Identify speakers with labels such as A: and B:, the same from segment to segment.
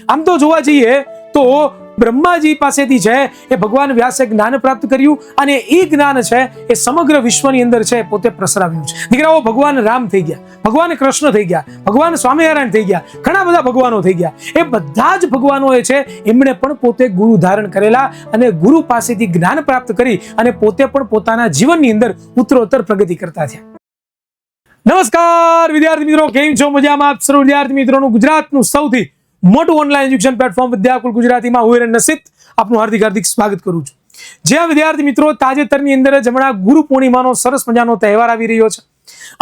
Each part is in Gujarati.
A: આમ તો જોવા જઈએ તો બ્રહ્માજી પાસેથી છે એ ભગવાન વ્યાસે જ્ઞાન પ્રાપ્ત કર્યું અને એ જ્ઞાન છે એ સમગ્ર વિશ્વની અંદર છે પોતે પ્રસરાવ્યું છે. દીકરાઓ, ભગવાન રામ થઈ ગયા, ભગવાન કૃષ્ણ થઈ ગયા, ભગવાન સ્વામિનારાયણ થઈ ગયા, ઘણા બધા ભગવાનો થઈ ગયા. એ બધા જ ભગવાનો છે એમણે પણ પોતે ગુરુ ધારણ કરેલા અને ગુરુ પાસેથી જ્ઞાન પ્રાપ્ત કરી અને પોતે પણ પોતાના જીવનની અંદર ઉત્તરોત્તર પ્રગતિ કરતા થયા. નમસ્કાર વિદ્યાર્થી મિત્રો, કેમ છો? મજામાં? આપ સર્વ વિદ્યાર્થી મિત્રોનું ગુજરાતનું સૌથી મોટું ઓનલાઈન એજ્યુકેશન પ્લેટફોર્મ વિદ્યાકુલ ગુજરાતીમાં હું નસીબ આપનું હાર્દિક સ્વાગત કરું છું. જ્યાં વિદ્યાર્થી મિત્રો તાજેતરની અંદર જ હમણાં ગુરુ પૂર્ણિમાનો સરસ મજાનો તહેવાર આવી રહ્યો છે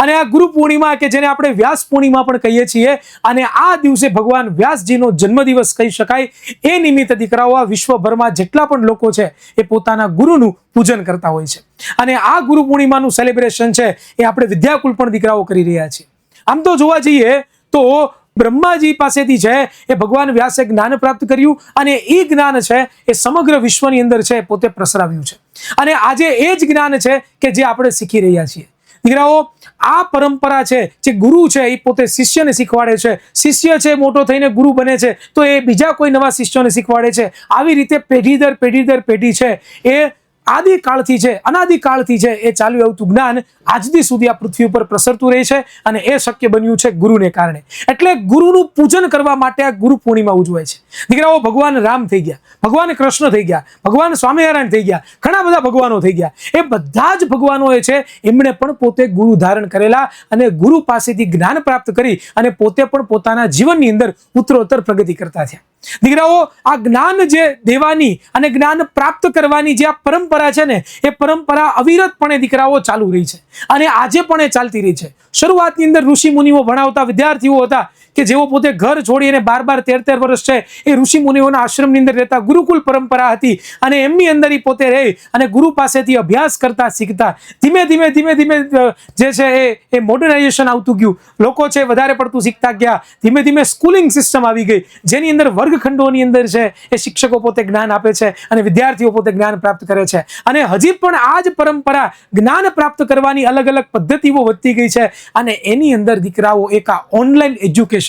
A: અને આ ગુરુ પૂર્ણિમા કે જેને આપણે વ્યાસ પૂર્ણિમા પણ કહીએ છીએ અને આ દિવસે ભગવાન વ્યાસજીનો જન્મદિવસ કહી શકાય. એ નિમિત્તે દીકરાઓ આ વિશ્વભરમાં જેટલા પણ લોકો છે એ પોતાના ગુરુનું પૂજન કરતા હોય છે અને આ ગુરુ પૂર્ણિમાનું સેલિબ્રેશન છે એ આપણે વિદ્યાકુલ પણ દીકરાઓ કરી રહ્યા છીએ. આમ તો જોવા જઈએ તો બ્રહ્માજી પાસેથી છે એ ભગવાન વ્યાસે જ્ઞાન પ્રાપ્ત કર્યું અને એ જ્ઞાન છે એ સમગ્ર વિશ્વની અંદર છે પોતે પ્રસરાવ્યું છે અને આજે એ જ જ્ઞાન છે કે જે આપણે શીખી રહ્યા છીએ. દીકરાઓ, આ પરંપરા છે જે ગુરુ છે એ પોતે શિષ્યને શીખવાડે છે, શિષ્ય છે મોટો થઈને ગુરુ બને છે તો એ બીજા કોઈ નવા શિષ્યોને શીખવાડે છે. આવી રીતે પેઢી દર પેઢી દર પેઢી છે એ આદિકાળથી છે, અનાદિકાળથી છે એ ચાલ્યું આવતું જ્ઞાન આજથી સુધી આ પૃથ્વી ઉપર પ્રસરતું રહે છે અને એ શક્ય બન્યું છે ગુરુને કારણે. એટલે ગુરુનું પૂજન કરવા માટે આ ગુરુ પૂર્ણિમા ઉજવાય છે. દીકરાઓ, ભગવાન રામ થઈ ગયા, ભગવાન કૃષ્ણ થઈ ગયા, ભગવાન સ્વામિનારાયણ થઈ ગયા, ઘણા બધા ભગવાનો થઈ ગયા. એ બધા જ ભગવાનો છે એમણે પણ પોતે ગુરુ ધારણ કરેલા અને ગુરુ પાસેથી જ્ઞાન પ્રાપ્ત કરી અને પોતે પણ પોતાના જીવનની અંદર ઉત્તરોત્તર પ્રગતિ કરતા થયા. દીકરાઓ, આ જ્ઞાન જે દેવાની અને જ્ઞાન પ્રાપ્ત કરવાની જે આ પરંપરા છે ને એ પરંપરા અવિરતપણે દીકરાઓ ચાલુ રહી છે અને આજે પણ એ ચાલતી રહી છે. શરૂઆતની અંદર ઋષિ મુનિઓ ભણાવતા વિદ્યાર્થીઓ હતા કે જેઓ પોતે ઘર છોડી અને 12 13 વર્ષ છે એ ઋષિ મુનિઓના આશ્રમની અંદર રહેતા. ગુરુકુલ પરંપરા હતી અને એમની અંદર પોતે રહી અને ગુરુ પાસેથી અભ્યાસ કરતા શીખતા. ધીમે ધીમે જે છે એ મોડર્નાઇઝેશન આવતું ગયું, લોકો છે વધારે પડતું શીખતા ગયા. ધીમે ધીમે સ્કૂલિંગ સિસ્ટમ આવી ગઈ જેની અંદર વર્ગખંડોની અંદર છે એ શિક્ષકો પોતે જ્ઞાન આપે છે અને વિદ્યાર્થીઓ પોતે જ્ઞાન પ્રાપ્ત કરે છે અને હજી પણ આ જ પરંપરા જ્ઞાન પ્રાપ્ત કરવાની અલગ અલગ પદ્ધતિઓ વધતી ગઈ છે અને એની અંદર દીકરાઓ એક આ ઓનલાઈન એજ્યુકેશન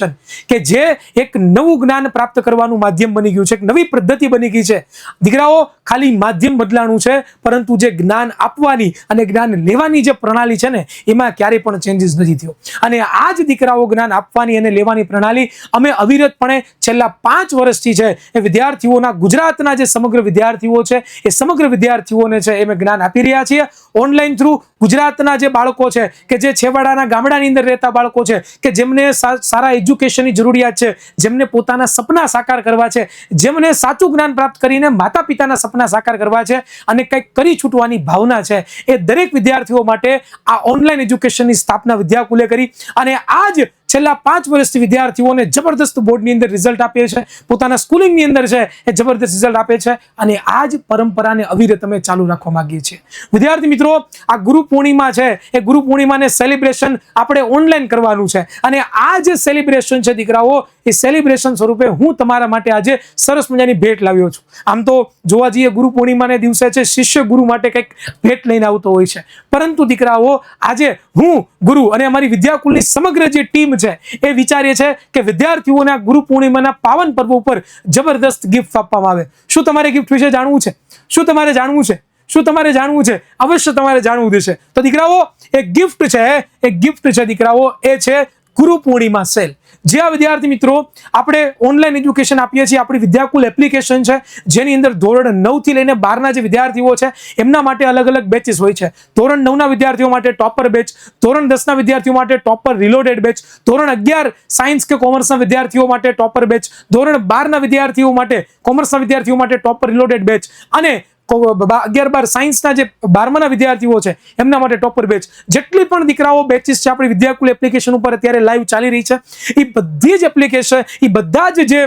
A: કે જે એક નવું જ્ઞાન પ્રાપ્ત કરવાનું માધ્યમ બની ગયું છે, એક નવી પદ્ધતિ બની ગઈ છે. દીકરાઓ, ખાલી માધ્યમ બદલાણું છે પરંતુ જે જ્ઞાન આપવાની અને જ્ઞાન લેવાની જે પ્રણાલી છે ને એમાં ક્યારેય પણ ચેન્જીસ નથી થયો અને આ જ દીકરાઓ જ્ઞાન આપવાની અને લેવાની પ્રણાલી અમે અવિરતપણે છેલ્લા 5 વર્ષથી છે એ વિદ્યાર્થીઓના, ગુજરાતના જે સમગ્ર વિદ્યાર્થીઓ છે એ સમગ્ર વિદ્યાર્થીઓને છે એ જ્ઞાન આપી રહ્યા છીએ ઓનલાઈન થ્રુ. ગુજરાતના જે બાળકો છે કે જે છેવાડાના ગામડાની અંદર રહેતા બાળકો છે કે જેમને સારા એજ્યુકેશનની જરૂરિયાત છે, જેમને પોતાના સપના સાકાર કરવા છે, જેમને સાચું જ્ઞાન પ્રાપ્ત કરીને માતા પિતાના સપના સાકાર કરવા છે અને કંઈક કરી છૂટવાની ભાવના છે, એ દરેક વિદ્યાર્થીઓ માટે આ ઓનલાઈન એજ્યુકેશનની સ્થાપના વિદ્યાકુલે કરી અને આજ છેલ્લા 5 વર્ષથી વિદ્યાર્થીઓને જબરદસ્ત બોર્ડની અંદર રિઝલ્ટ આપે છે, પોતાના સ્કૂલિંગની અંદર છે એ જબરદસ્ત રિઝલ્ટ આપે છે અને આ જ પરંપરાને અવિરત અમે ચાલુ રાખવા માંગીએ છીએ. વિદ્યાર્થી મિત્રો, આ ગુરુ પૂર્ણિમા છે એ ગુરુ પૂર્ણિમાને સેલિબ્રેશન આપણે ઓનલાઈન કરવાનું છે અને આ જે સેલિબ્રેશન છે દીકરાઓ, એ સેલિબ્રેશન સ્વરૂપે હું તમારા માટે આજે સરસ મજાની ભેટ લાવ્યો છું. આમ તો જોવા જઈએ ગુરુ પૂર્ણિમાને દિવસે છે શિષ્ય ગુરુ માટે કંઈક ભેટ લઈને આવતો હોય છે, પરંતુ દીકરાઓ આજે હું ગુરુ અને અમારી વિદ્યાકુલની સમગ્ર જે ટીમ છે એ વિચારીએ છે કે વિદ્યાર્થીઓના ગુરુ પૂર્ણિમાના પાવન પર્વ ઉપર જબરદસ્ત ગિફ્ટ આપવામાં આવે. શું તમારે ગિફ્ટ વિશે જાણવું છે? શું તમારે જાણવું છે? શું તમારે જાણવું છે? અવશ્ય તમારે જાણવું છે. તો દીકરાઓ, એક ગિફ્ટ છે દીકરાઓ, એ છે ગુરુ પૂર્ણિમા સેલ. જે આ વિદ્યાર્થી મિત્રો આપણે ઓનલાઈન એજ્યુકેશન આપીએ છીએ, આપણી વિદ્યાકુલ એપ્લિકેશન છે જેની અંદર ધોરણ 9 થી લઈને 12ના જે વિદ્યાર્થીઓ છે એમના માટે અલગ અલગ બેચીસ હોય છે. ધોરણ 9ના વિદ્યાર્થીઓ માટે ટોપર બેચ, ધોરણ 10ના વિદ્યાર્થીઓ માટે ટોપર રિલોડેડ બેચ, ધોરણ 11 સાયન્સ કે કોમર્સના વિદ્યાર્થીઓ માટે ટોપર બેચ, ધોરણ 12ના વિદ્યાર્થીઓ માટે, કોમર્સના વિદ્યાર્થીઓ માટે ટોપર રિલોડેડ બેચ અને 11-12 સાયન્સના જે 12માના વિદ્યાર્થીઓ છે એમના માટે ટોપર બેચ. જેટલી પણ દીકરાઓ બેચીસ છે આપણી વિદ્યાકુલ એપ્લિકેશન ઉપર અત્યારે લાઈવ ચાલી રહી છે, એ બધી જ એપ્લિકેશન, એ બધા જ જે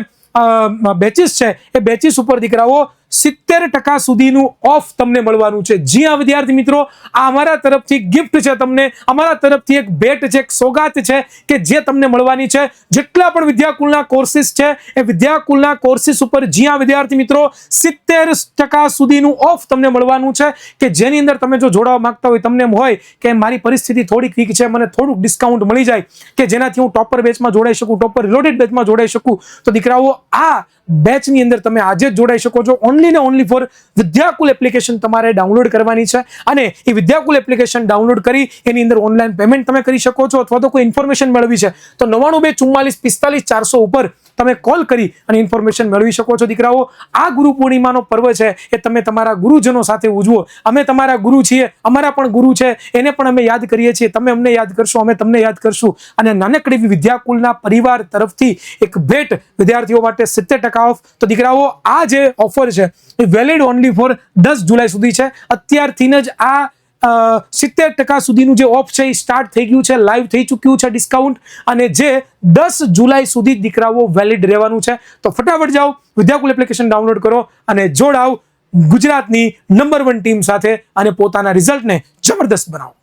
A: બેચીસ છે એ બેચીસ ઉપર દીકરાઓ 70% સુધીનું ઓફ તમને મળવાનું છે. જી હા વિદ્યાર્થી મિત્રો, આ અમારા તરફથી ગિફ્ટ છે, તમને અમારા તરફથી એક ભેટ છે, એક સોગાત છે કે જે તમને મળવાની છે. જેટલા પણ વિદ્યાકુલના કોર્સિસ છે એ વિદ્યાકુલના કોર્સિસ ઉપર જી હા વિદ્યાર્થી મિત્રો 70% સુધીનું ઓફ તમને મળવાનું છે કે જેની અંદર તમે જો જોડાવા માંગતા હોય, તમને એમ હોય કે મારી પરિસ્થિતિ થોડીક વીક છે, મને થોડુંક ડિસ્કાઉન્ટ મળી જાય કે જેનાથી હું ટોપર બેચમાં જોડાઈ શકું, ટોપર રિલોટેડ બેચમાં જોડાઈ શકું, તો દીકરાઓ આ બેચની અંદર તમે આજે જ જોડાઈ શકો છો. ઓનલી ને ઓનલી ફોર વિદ્યાકુલ એપ્લિકેશન તમારે ડાઉનલોડ કરવાની છે અને એ વિદ્યાકુલ એપ્લિકેશન ડાઉનલોડ કરી એની અંદર ઓનલાઈન પેમેન્ટ તમે કરી શકો છો, અથવા તો કોઈ ઇન્ફોર્મેશન મેળવી છે તો 992445 ઉપર તમે કોલ કરી અને ઇન્ફોર્મેશન મેળવી શકો છો. દીકરાઓ, આ ગુરુ પૂર્ણિમાનો પર્વ છે એ તમે તમારા ગુરુજનો સાથે ઉજવો. અમે તમારા ગુરુ છીએ, અમારા પણ ગુરુ છે, એને પણ અમે યાદ કરીએ છીએ. તમે અમને યાદ કરશો, અમે તમને યાદ કરશું. અને નાનકડી વિદ્યાકુલના પરિવાર તરફથી એક ભેટ વિદ્યાર્થીઓ માટે 70% ઓફ. તો દીકરાઓ, આ જે ઓફર છે એ વેલિડ ઓનલી ફોર 10 જુલાઈ સુધી છે. અત્યારથી જ આ 70% સુધીનું જે ઓફ છે એ સ્ટાર્ટ થઈ ગયું છે, લાઈવ થઈ ચૂક્યું છે ડિસ્કાઉન્ટ, અને જે 10 જુલાઈ સુધી દીકરાઓ વેલિડ રહેવાનું છે. તો ફટાફટ જાઓ, વિદ્યાકુલ એપ્લિકેશન ડાઉનલોડ કરો અને જોડાઓ ગુજરાતની નંબર 1 ટીમ સાથે અને પોતાના રિઝલ્ટને જબરદસ્ત બનાવો.